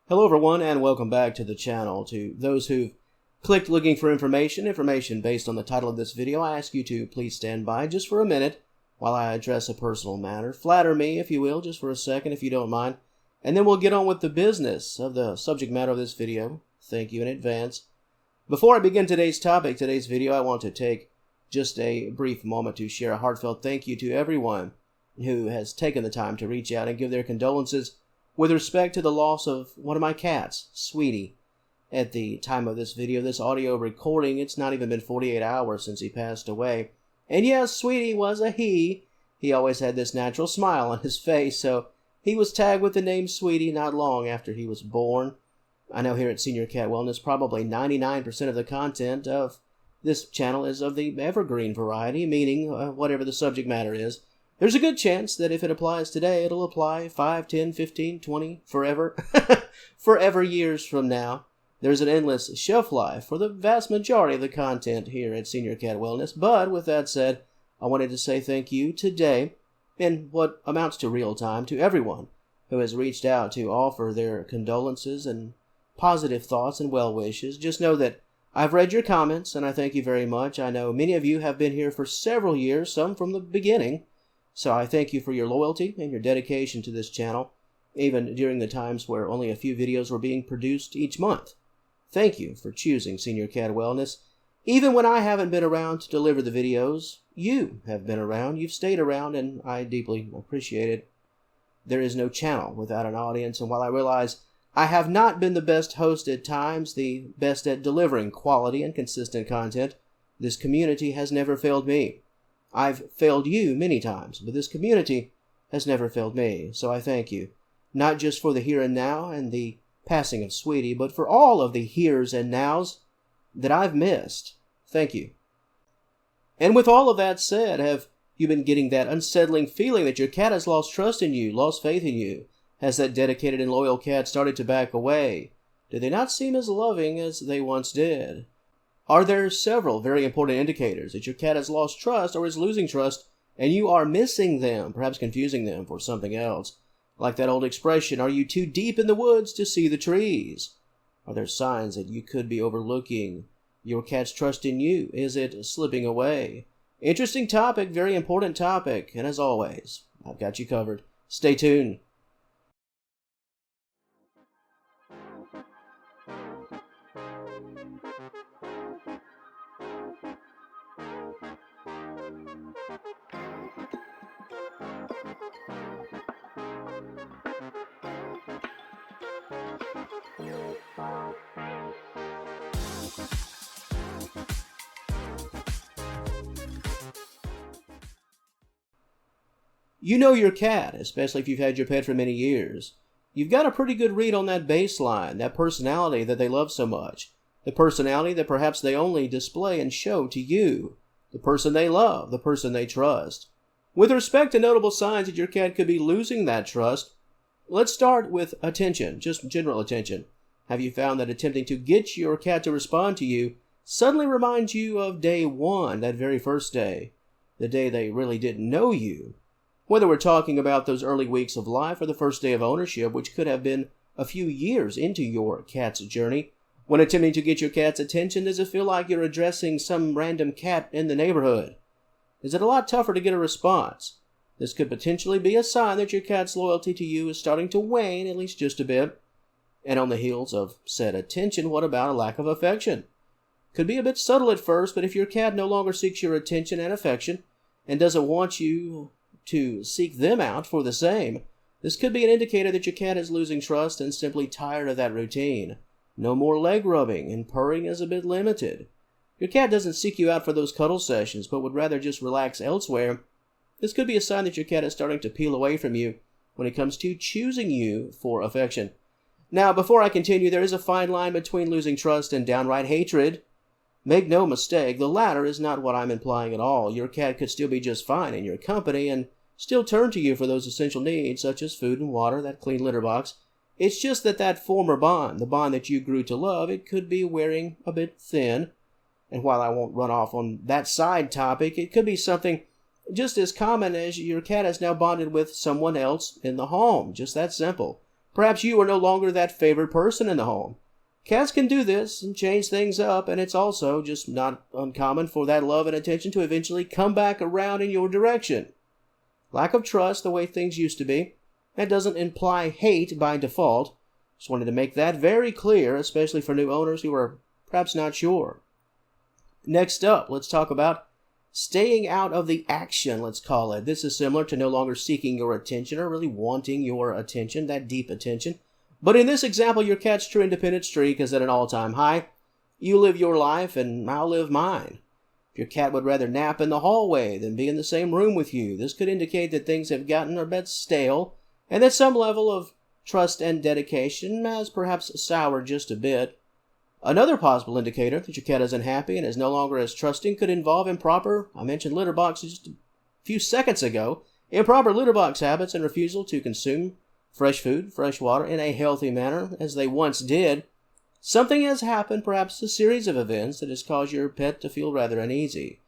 Hello everyone and welcome back to the channel. To those who've clicked looking for information based on the title of this video, I ask you to please stand by just for a minute while I address a personal matter. Flatter me, if you will, just for a second if you don't mind, and then we'll get on with the business of the subject matter of this video. Thank you in advance. Before I begin today's video, I want to take just a brief moment to share a heartfelt thank you to everyone who has taken the time to reach out and give their condolences with respect to the loss of one of my cats, Sweetie. At the time of this video, this audio recording, it's not even been 48 hours since he passed away. And yes, Sweetie was a he. He always had this natural smile on his face, so he was tagged with the name Sweetie not long after he was born. I know here at Senior Cat Wellness, probably 99% of the content of this channel is of the evergreen variety, meaning whatever the subject matter is. There's a good chance that if it applies today, it'll apply 5, 10, 15, 20, forever. Forever years from now. There's an endless shelf life for the vast majority of the content here at Senior Cat Wellness. But with that said, I wanted to say thank you today, in what amounts to real time, to everyone who has reached out to offer their condolences and positive thoughts and well wishes. Just know that I've read your comments, and I thank you very much. I know many of you have been here for several years, some from the beginning. So I thank you for your loyalty and your dedication to this channel, even during the times where only a few videos were being produced each month. Thank you for choosing Senior Cat Wellness. Even when I haven't been around to deliver the videos, you have been around, you've stayed around, and I deeply appreciate it. There is no channel without an audience, and while I realize I have not been the best host at times, the best at delivering quality and consistent content, this community has never failed me. I've failed you many times, but this community has never failed me, so I thank you, not just for the here and now and the passing of Sweetie, but for all of the heres and nows that I've missed. Thank you. And with all of that said, have you been getting that unsettling feeling that your cat has lost trust in you, lost faith in you? Has that dedicated and loyal cat started to back away? Do they not seem as loving as they once did? Are there several very important indicators that your cat has lost trust or is losing trust and you are missing them, perhaps confusing them for something else? Like that old expression, are you too deep in the woods to see the trees? Are there signs that you could be overlooking your cat's trust in you? Is it slipping away? Interesting topic, very important topic, and as always, I've got you covered. Stay tuned. You know your cat, especially if you've had your pet for many years. You've got a pretty good read on that baseline, that personality that they love so much. The personality that perhaps they only display and show to you. The person they love, the person they trust. With respect to notable signs that your cat could be losing that trust, let's start with attention, just general attention. Have you found that attempting to get your cat to respond to you suddenly reminds you of day one, that very first day, the day they really didn't know you? Whether we're talking about those early weeks of life or the first day of ownership, which could have been a few years into your cat's journey, when attempting to get your cat's attention, does it feel like you're addressing some random cat in the neighborhood? Is it a lot tougher to get a response? This could potentially be a sign that your cat's loyalty to you is starting to wane, at least just a bit. And on the heels of said attention, what about a lack of affection? Could be a bit subtle at first, but if your cat no longer seeks your attention and affection, and doesn't want you to seek them out for the same, this could be an indicator that your cat is losing trust and simply tired of that routine. No more leg rubbing, and purring is a bit limited. Your cat doesn't seek you out for those cuddle sessions, but would rather just relax elsewhere. This could be a sign that your cat is starting to peel away from you when it comes to choosing you for affection. Now, before I continue, there is a fine line between losing trust and downright hatred. Make no mistake, the latter is not what I'm implying at all. Your cat could still be just fine in your company and still turn to you for those essential needs, such as food and water, that clean litter box. It's just that former bond, the bond that you grew to love, it could be wearing a bit thin. And while I won't run off on that side topic, it could be something just as common as your cat has now bonded with someone else in the home. Just that simple. Perhaps you are no longer that favorite person in the home. Cats can do this and change things up, and it's also just not uncommon for that love and attention to eventually come back around in your direction. Lack of trust, the way things used to be, that doesn't imply hate by default. Just wanted to make that very clear, especially for new owners who are perhaps not sure. Next up, let's talk about staying out of the action, let's call it. This is similar to no longer seeking your attention or really wanting your attention, that deep attention. But in this example, your cat's true independent streak is at an all-time high. You live your life and I'll live mine. If your cat would rather nap in the hallway than be in the same room with you, this could indicate that things have gotten a bit stale and that some level of trust and dedication has perhaps soured just a bit. Another possible indicator that your cat is unhappy and is no longer as trusting could involve I mentioned litter boxes just a few seconds ago, improper litter box habits and refusal to consume fresh food, fresh water in a healthy manner as they once did. Something has happened, perhaps a series of events that has caused your pet to feel rather uneasy.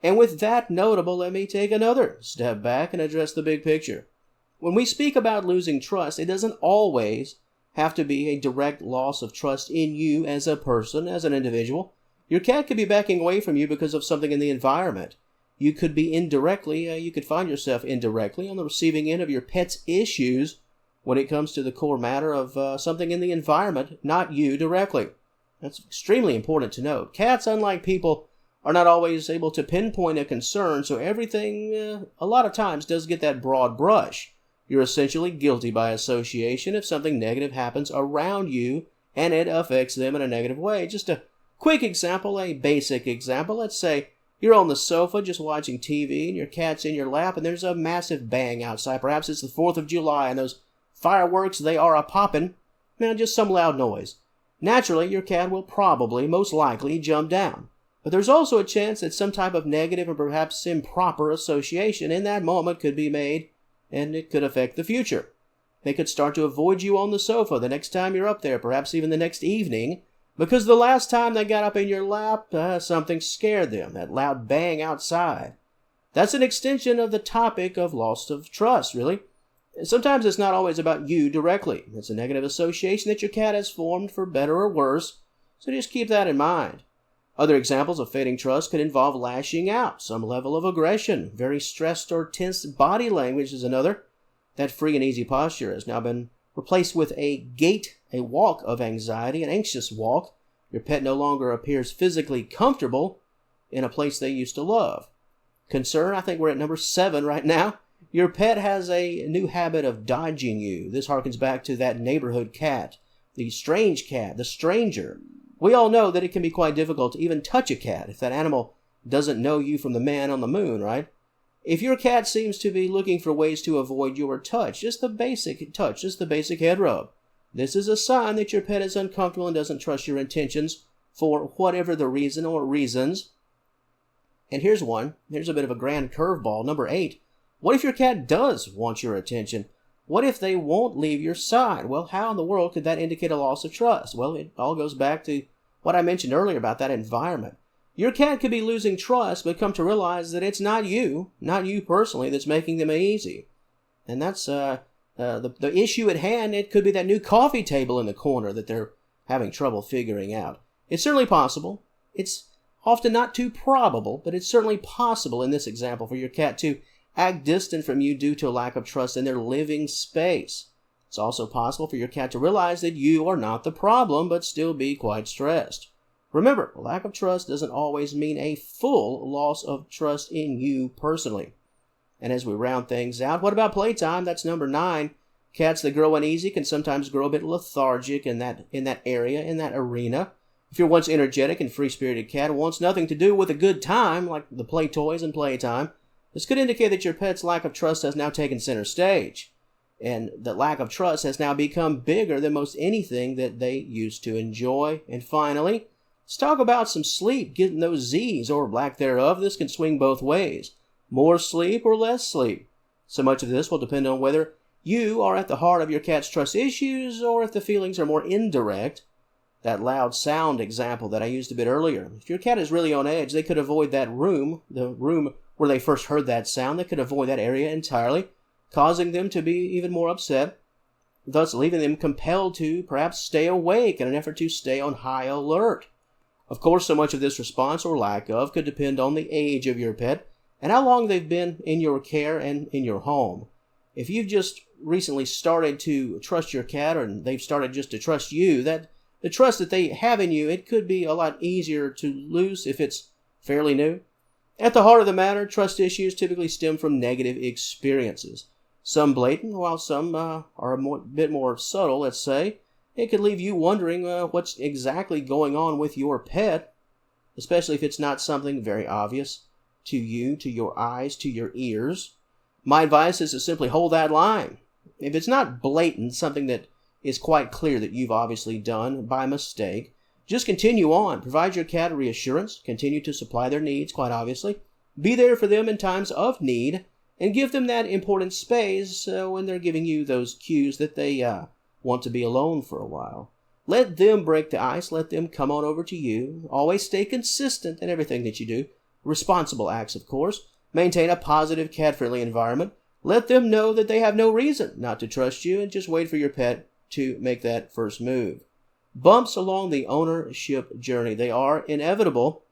And with that notable, let me take another step back and address the big picture. When we speak about losing trust, it doesn't always have to be a direct loss of trust in you as a person, as an individual. Your cat could be backing away from you because of something in the environment. You could be you could find yourself indirectly on the receiving end of your pet's issues when it comes to the core matter of something in the environment, not you directly. That's extremely important to note. Cats, unlike people, are not always able to pinpoint a concern, so everything, a lot of times, does get that broad brush. You're essentially guilty by association if something negative happens around you and it affects them in a negative way. Just a quick example, a basic example. Let's say you're on the sofa just watching TV and your cat's in your lap and there's a massive bang outside. Perhaps it's the 4th of July and those fireworks, they are a-popping. Now, just some loud noise. Naturally, your cat will probably, most likely, jump down. But there's also a chance that some type of negative or perhaps improper association in that moment could be made, and it could affect the future. They could start to avoid you on the sofa the next time you're up there, perhaps even the next evening, because the last time they got up in your lap, something scared them, that loud bang outside. That's an extension of the topic of loss of trust, really. Sometimes it's not always about you directly. It's a negative association that your cat has formed for better or worse, so just keep that in mind. Other examples of fading trust could involve lashing out, some level of aggression. Very stressed or tense body language is another. That free and easy posture has now been replaced with a walk of anxiety, an anxious walk. Your pet no longer appears physically comfortable in a place they used to love. Concern, I think we're at number 7 right now. Your pet has a new habit of dodging you. This harkens back to that neighborhood cat, the strange cat, the stranger. We all know that it can be quite difficult to even touch a cat if that animal doesn't know you from the man on the moon, right? If your cat seems to be looking for ways to avoid your touch, just the basic head rub, this is a sign that your pet is uncomfortable and doesn't trust your intentions for whatever the reason or reasons. And here's a bit of a grand curveball, number 8. What if your cat does want your attention? What if they won't leave your side? Well, how in the world could that indicate a loss of trust? Well, it all goes back to what I mentioned earlier about that environment. Your cat could be losing trust, but come to realize that it's not you personally, that's making them uneasy. And that's the issue at hand. It could be that new coffee table in the corner that they're having trouble figuring out. It's certainly possible. It's often not too probable, but it's certainly possible in this example for your cat to act distant from you due to a lack of trust in their living space. It's also possible for your cat to realize that you are not the problem, but still be quite stressed. Remember, a lack of trust doesn't always mean a full loss of trust in you personally. And as we round things out, what about playtime? That's number 9. Cats that grow uneasy can sometimes grow a bit lethargic in that arena. If your once energetic and free-spirited cat wants nothing to do with a good time, like the play toys and playtime, this could indicate that your pet's lack of trust has now taken center stage, and that lack of trust has now become bigger than most anything that they used to enjoy. And finally, let's talk about some sleep, getting those Z's or lack thereof. This can swing both ways, more sleep or less sleep. So much of this will depend on whether you are at the heart of your cat's trust issues or if the feelings are more indirect. That loud sound example that I used a bit earlier. If your cat is really on edge, they could avoid the room where they first heard that sound. They could avoid that area entirely, causing them to be even more upset. thus leaving them compelled to perhaps stay awake in an effort to stay on high alert. Of course, so much of this response or lack of could depend on the age of your pet and how long they've been in your care and in your home. If you've just recently started to trust your cat, or they've started just to trust you, that the trust that they have in you, it could be a lot easier to lose if it's fairly new. At the heart of the matter, trust issues typically stem from negative experiences. Some blatant, while some are a bit more subtle, let's say. It could leave you wondering what's exactly going on with your pet, especially if it's not something very obvious to you, to your eyes, to your ears. My advice is to simply hold that line. If it's not blatant, something that is quite clear that you've obviously done by mistake, just continue on. Provide your cat reassurance. Continue to supply their needs, quite obviously. Be there for them in times of need, and give them that important space when they're giving you those cues that they want to be alone for a while. Let them break the ice. Let them come on over to you. Always stay consistent in everything that you do. Responsible acts, of course. Maintain a positive, cat-friendly environment. Let them know that they have no reason not to trust you, and just wait for your pet to make that first move. Bumps along the ownership journey. They are inevitable.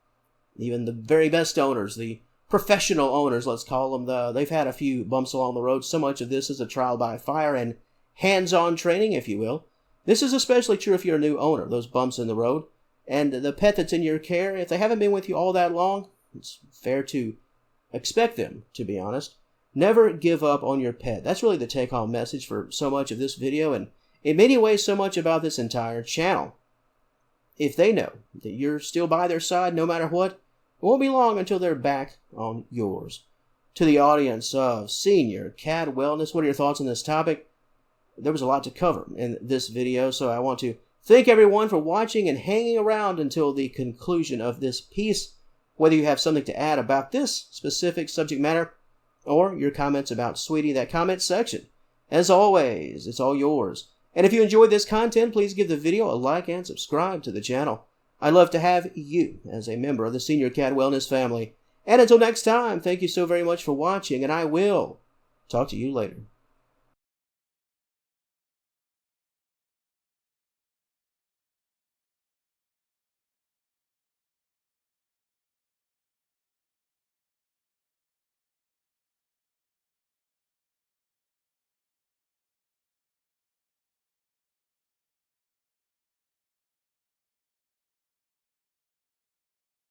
Even the very best owners, the professional owners, let's call them, they've had a few bumps along the road. So much of this is a trial by fire and hands-on training, if you will. This is especially true if you're a new owner, those bumps in the road. And the pet that's in your care, if they haven't been with you all that long, it's fair to expect them, to be honest. Never give up on your pet. That's really the take-home message for so much of this video, and in many ways so much about this entire channel. If they know that you're still by their side no matter what, it won't be long until they're back on yours. To the audience of Senior Cat Wellness, what are your thoughts on this topic? There was a lot to cover in this video, so I want to thank everyone for watching and hanging around until the conclusion of this piece. Whether you have something to add about this specific subject matter or your comments about Sweetie, that comment section, as always, it's all yours. And if you enjoyed this content, please give the video a like and subscribe to the channel. I'd love to have you as a member of the Senior Cat Wellness family. And until next time, thank you so very much for watching, and I will talk to you later.